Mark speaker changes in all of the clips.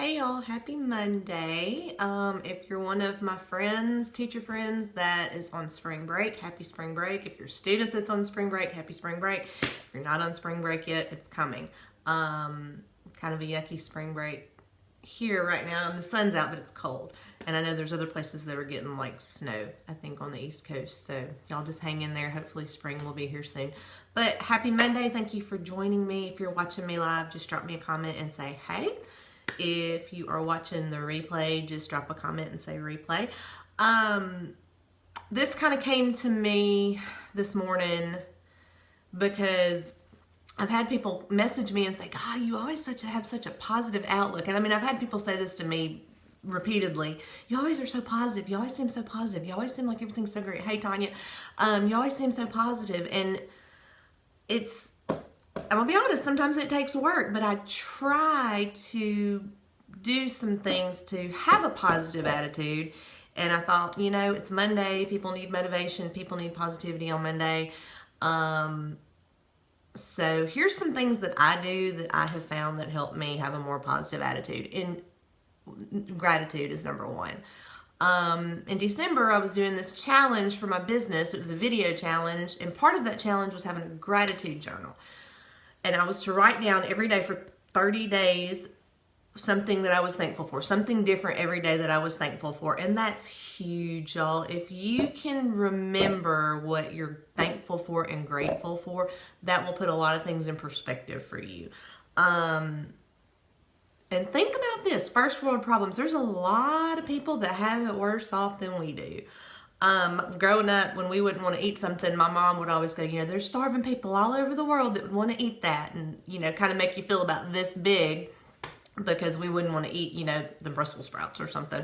Speaker 1: Hey y'all, happy Monday. If you're one of my friends, teacher friends that is on spring break, happy spring break. If you're a student that's on spring break, happy spring break. If you're not on spring break yet, it's coming. Kind of a yucky spring break here right now, and the sun's out, but it's cold. And I know there's other places that are getting like snow, I think on the East Coast. So y'all just hang in there. Hopefully spring will be here soon. But happy Monday. Thank you for joining me. If you're watching me live, just drop me a comment and say, hey. If you are watching the replay, just drop a comment and say replay. This kind of came to me this morning because I've had people message me and say, God, you always have such a positive outlook. And I mean, I've had people say this to me repeatedly. You always are so positive. You always seem so positive. You always seem like everything's so great. Hey, Tanya, you always seem so positive. And I'm gonna be honest, sometimes it takes work, but I try to do some things to have a positive attitude. And I thought, it's Monday, people need motivation, people need positivity on Monday. So here's some things that I do that I have found that help me have a more positive attitude. And gratitude is number one. In December, I was doing this challenge for my business. It was a video challenge, and part of that challenge was having a gratitude journal. And I was to write down every day for 30 days something that I was thankful for, something different every day that I was thankful for. And that's huge, y'all. If you can remember what you're thankful for and grateful for, that will put a lot of things in perspective for you. And think about this, first world problems. There's a lot of people that have it worse off than we do. Growing up, when we wouldn't want to eat something, my mom would always go, there's starving people all over the world that would want to eat that. And, kind of make you feel about this big because we wouldn't want to eat, the Brussels sprouts or something.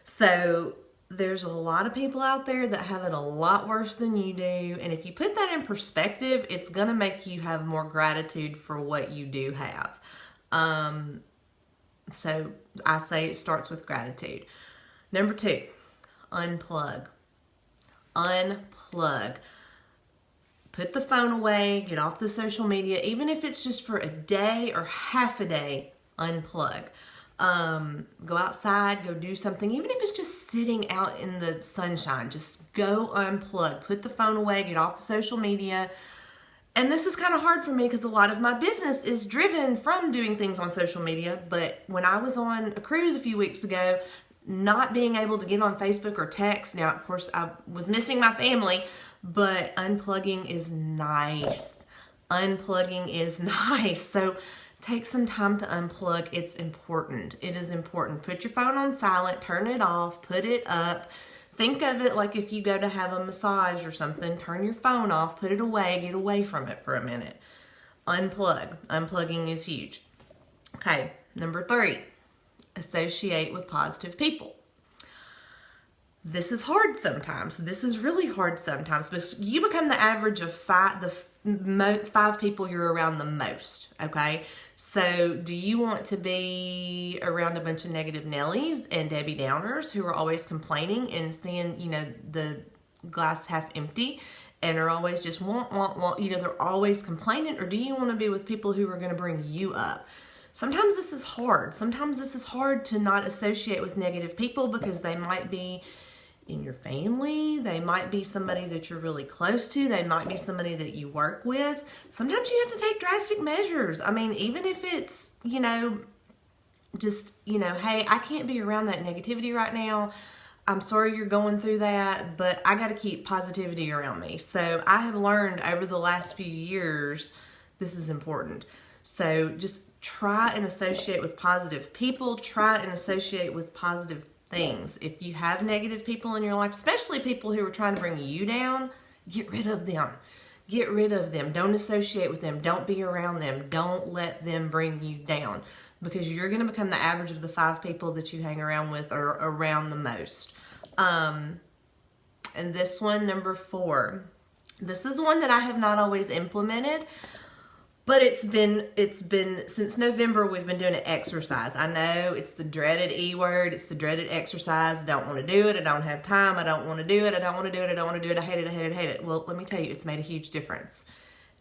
Speaker 1: So there's a lot of people out there that have it a lot worse than you do. And if you put that in perspective, it's going to make you have more gratitude for what you do have. So I say it starts with gratitude. Number 2, unplug. Unplug. Put the phone away, get off the social media, even if it's just for a day or half a day, unplug. Go outside, go do something, even if it's just sitting out in the sunshine, just go unplug. Put the phone away, get off the social media. And this is kind of hard for me because a lot of my business is driven from doing things on social media. But when I was on a cruise a few weeks ago, not being able to get on Facebook or text. Now, of course, I was missing my family, but unplugging is nice. Unplugging is nice. So take some time to unplug. It's important. It is important. Put your phone on silent, turn it off, put it up. Think of it like if you go to have a massage or something, turn your phone off, put it away, get away from it for a minute. Unplug. Unplugging is huge. Okay, number 3. Associate with positive people. This is hard sometimes. This is really hard sometimes, but you become the average of 5 people you're around the most, okay? So do you want to be around a bunch of negative Nellies and Debbie Downers who are always complaining and seeing, the glass half empty and are always just want, they're always complaining? Or do you want to be with people who are going to bring you up? Sometimes this is hard. Sometimes this is hard to not associate with negative people because they might be in your family. They might be somebody that you're really close to. They might be somebody that you work with. Sometimes you have to take drastic measures. I mean, even if it's, hey, I can't be around that negativity right now. I'm sorry you're going through that, but I got to keep positivity around me. So I have learned over the last few years, this is important. So just try and associate with positive people. Try and associate with positive things. If you have negative people in your life, especially people who are trying to bring you down, get rid of them. Get rid of them. Don't associate with them. Don't be around them. Don't let them bring you down because you're going to become the average of the 5 people that you hang around with or around the most. And this one, number 4, this is one that I have not always implemented. But it's been since November, we've been doing an exercise. I know it's the dreaded E word. It's the dreaded exercise. I don't want to do it. I don't have time. I don't want to do it. I don't want to do it. I don't want to do it. I hate it. I hate it. I hate it. Well, let me tell you, it's made a huge difference.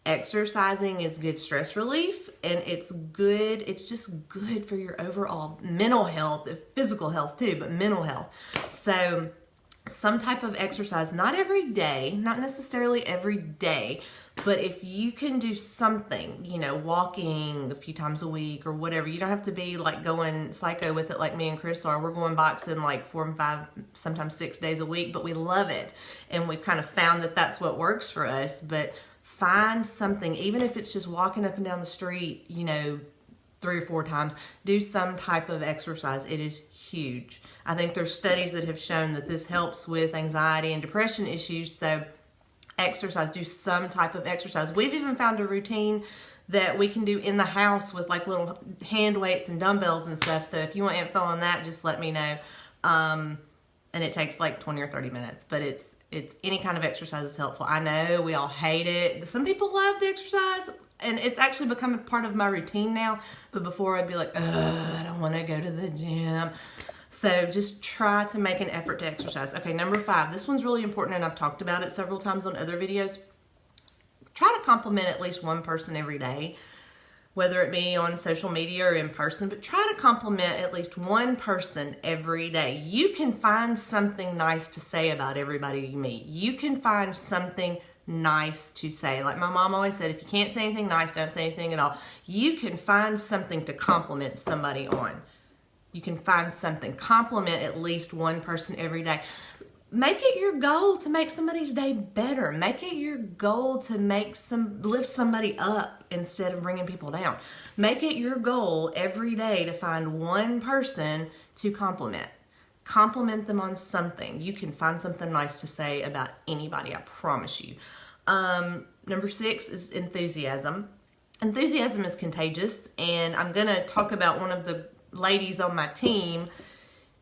Speaker 1: Exercising is good stress relief. and it's good. It's just good for your overall mental health, physical health too, but mental health. So some type of exercise, not every day, not necessarily every day, but if you can do something, you know, walking a few times a week or whatever, you don't have to be like going psycho with it like me and Chris are. We're going boxing like 4 and 5, sometimes 6 days a week, but we love it. And we've kind of found that that's what works for us. But find something, even if it's just walking up and down the street, you know, 3 or 4 times, do some type of exercise. It is huge. I think there's studies that have shown that this helps with anxiety and depression issues. So exercise, do some type of exercise. We've even found a routine that we can do in the house with like little hand weights and dumbbells and stuff. So if you want info on that, just let me know. And it takes like 20 or 30 minutes, but it's any kind of exercise is helpful. I know we all hate it. Some people love the exercise, and it's actually become a part of my routine now. But before I'd be like, I don't want to go to the gym. So just try to make an effort to exercise. Okay, number 5. This one's really important, and I've talked about it several times on other videos. Try to compliment at least one person every day, whether it be on social media or in person, but try to compliment at least one person every day. You can find something nice to say about everybody you meet. You can find something nice to say. Like my mom always said, if you can't say anything nice, don't say anything at all. You can find something to compliment somebody on. You can find something. Compliment at least one person every day. Make it your goal to make somebody's day better. Make it your goal to lift somebody up instead of bringing people down. Make it your goal every day to find one person to compliment. Compliment them on something. You can find something nice to say about anybody, I promise you. Number 6 is enthusiasm. Enthusiasm is contagious, and I'm going to talk about one of the ladies on my team.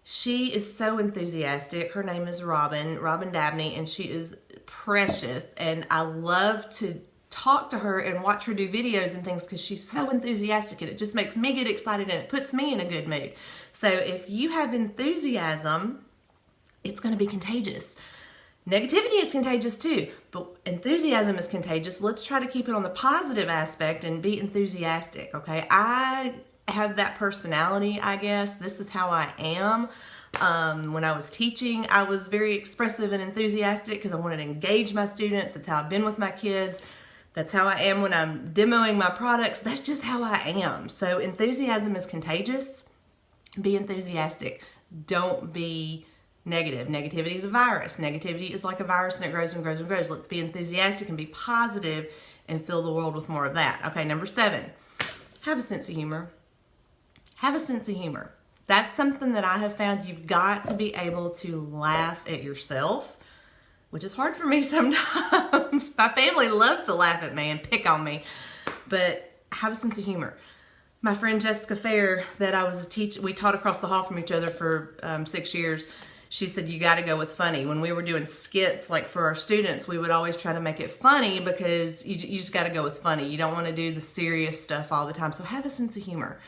Speaker 1: She is so enthusiastic. Her name is Robin Dabney, and she is precious. And I love to talk to her and watch her do videos and things because she's so enthusiastic, and it just makes me get excited and it puts me in a good mood. So if you have enthusiasm, it's going to be contagious. Negativity is contagious too, but enthusiasm is contagious. Let's try to keep it on the positive aspect and be enthusiastic, okay? I have that personality, I guess. This is how I am. When I was teaching, I was very expressive and enthusiastic because I wanted to engage my students. That's how I've been with my kids. That's how I am when I'm demoing my products. That's just how I am. So enthusiasm is contagious. Be enthusiastic. Don't be negative. Negativity is a virus. Negativity is like a virus, and it grows and grows and grows. Let's be enthusiastic and be positive and fill the world with more of that. Okay, number 7, have a sense of humor. Have a sense of humor. That's something that I have found. You've got to be able to laugh at yourself, which is hard for me sometimes. My family loves to laugh at me and pick on me, but have a sense of humor. My friend Jessica Fair, that I was a teacher, we taught across the hall from each other for 6 years. She said, you got to go with funny. When we were doing skits, like for our students, we would always try to make it funny because you just got to go with funny. You don't want to do the serious stuff all the time. So have a sense of humor.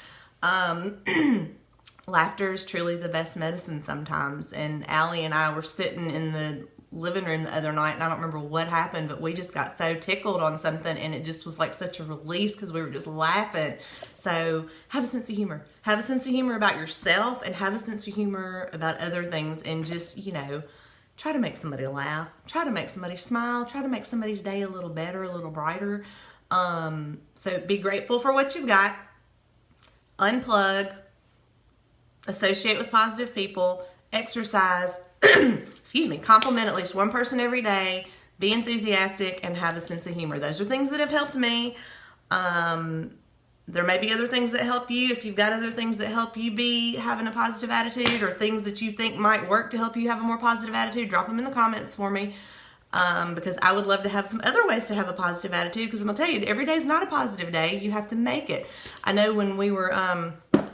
Speaker 1: Laughter is truly the best medicine sometimes. And Allie and I were sitting in the living room the other night, and I don't remember what happened, but we just got so tickled on something, and it just was like such a release because we were just laughing. So have a sense of humor. Have a sense of humor about yourself, and have a sense of humor about other things, and just, you know, try to make somebody laugh. Try to make somebody smile. Try to make somebody's day a little better, a little brighter. So be grateful for what you've got. Unplug. Associate with positive people. Exercise. Excuse me, compliment at least one person every day, be enthusiastic, and have a sense of humor. Those are things that have helped me. There may be other things that help you. If you've got other things that help you be having a positive attitude, or things that you think might work to help you have a more positive attitude, drop them in the comments for me, because I would love to have some other ways to have a positive attitude, because I'm going to tell you, every day is not a positive day. You have to make it. I know when we were,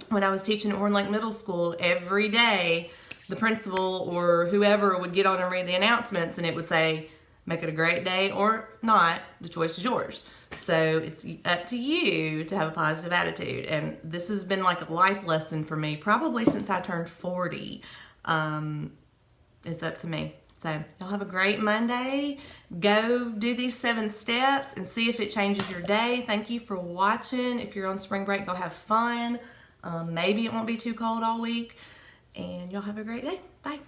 Speaker 1: when I was teaching at Horn Lake Middle School, every day, the principal or whoever would get on and read the announcements, and it would say, make it a great day or not, the choice is yours. So it's up to you to have a positive attitude. And this has been like a life lesson for me, probably since I turned 40. It's up to me. So y'all have a great Monday. Go do these 7 steps and see if it changes your day. Thank you for watching. If you're on spring break, go have fun. Maybe it won't be too cold all week. And y'all have a great day. Bye.